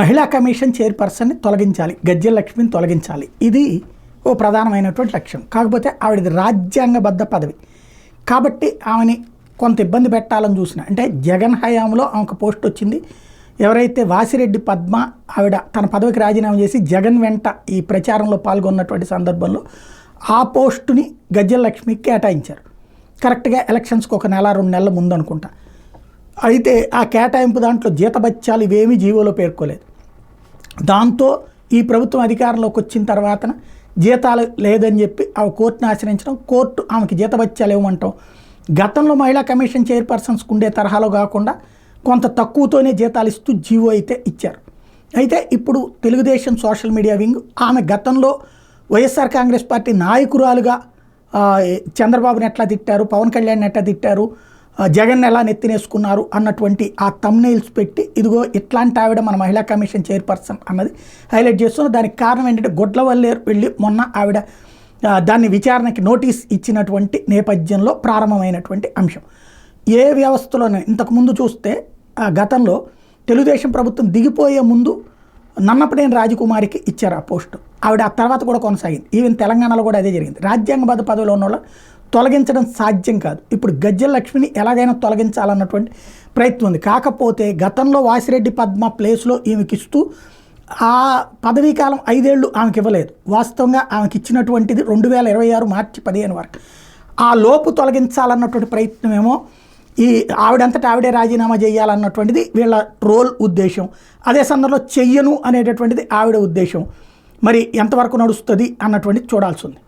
మహిళా కమిషన్ చైర్పర్సన్ని తొలగించాలి, గజ్జెల లక్ష్మిని తొలగించాలి. ఇది ఓ ప్రధానమైనటువంటి లక్ష్యం. కాకపోతే ఆవిడది రాజ్యాంగబద్ధ పదవి కాబట్టి ఆమెని కొంత ఇబ్బంది పెట్టాలని చూసిన, అంటే జగన్ హయాంలో ఆమెకు పోస్ట్ వచ్చింది. ఎవరైతే వాసిరెడ్డి పద్మ ఆవిడ తన పదవికి రాజీనామా చేసి జగన్ వెంట ఈ ప్రచారంలో పాల్గొన్నటువంటి సందర్భంలో ఆ పోస్టుని గజ్జెల లక్ష్మికి కేటాయించారు. కరెక్ట్గా ఎలక్షన్స్కి 1 నెల 2 నెలల ముందు అనుకుంటా. అయితే ఆ కేటాయింపు దాంట్లో జీతబత్యాలు ఇవేమీ జీవోలో పేర్కోలేదు. దాంతో ఈ ప్రభుత్వం అధికారంలోకి వచ్చిన తర్వాత జీతాలు లేదని చెప్పి ఆమె కోర్టుని ఆశ్రయించడం, కోర్టు ఆమెకి జీతబత్యాలు ఇవ్వమంటాం. గతంలో మహిళా కమిషన్ చైర్పర్సన్స్కి ఉండే తరహాలో కాకుండా కొంత తక్కువతోనే జీతాలు ఇస్తూ జీవో అయితే ఇచ్చారు. అయితే ఇప్పుడు తెలుగుదేశం సోషల్ మీడియా వింగ్ ఆమె గతంలో వైఎస్ఆర్ కాంగ్రెస్ పార్టీ నాయకురాలుగా చంద్రబాబుని ఎట్లా తిట్టారు, పవన్ కళ్యాణ్ని ఎట్లా తిట్టారు, జగన్ ఎలా నెత్తినేసుకున్నారు అన్నటువంటి ఆ థంబ్నెయిల్స్ పెట్టి ఇదిగో ఇట్లాంటి ఆవిడ మన మహిళా కమిషన్ చైర్పర్సన్ అన్నది హైలైట్ చేస్తున్నారు. దానికి కారణం ఏంటంటే గొడ్లవల్లేరు వెళ్ళి మొన్న ఆవిడ దాన్ని విచారణకి నోటీస్ ఇచ్చినటువంటి నేపథ్యంలో ప్రారంభమైనటువంటి అంశం. ఏ వ్యవస్థలోనే ఇంతకుముందు చూస్తే గతంలో తెలుగుదేశం ప్రభుత్వం దిగిపోయే ముందు నన్నపనేని రాజకుమారికి ఇచ్చారు ఆ పోస్టు. ఆవిడ ఆ తర్వాత కూడా కొనసాగింది. ఈవెన్ తెలంగాణలో కూడా అదే జరిగింది. రాజ్యాంగబద్ధ పదవిలో ఉన్న వాళ్ళు తొలగించడం సాధ్యం కాదు. ఇప్పుడు గజ్జెల లక్ష్మిని ఎలాగైనా తొలగించాలన్నటువంటి ప్రయత్నం ఉంది. కాకపోతే గతంలో వాసిరెడ్డి పద్మ ప్లేస్లో ఈమెకి ఇస్తూ ఆ పదవీ కాలం 5 ఏళ్ళు ఆమెకి ఇవ్వలేదు. వాస్తవంగా ఆమెకి ఇచ్చినటువంటిది 2026 మార్చి 15 వరకు. ఆ లోపు తొలగించాలన్నటువంటి ప్రయత్నమేమో ఈ ఆవిడంతటా ఆవిడే రాజీనామా చేయాలన్నటువంటిది వీళ్ళ ట్రోల్ ఉద్దేశం. అదే సందర్భంలో చెయ్యను అనేటటువంటిది ఆవిడ ఉద్దేశం. మరి ఎంతవరకు నడుస్తుంది అన్నటువంటిది చూడాల్సి ఉంది.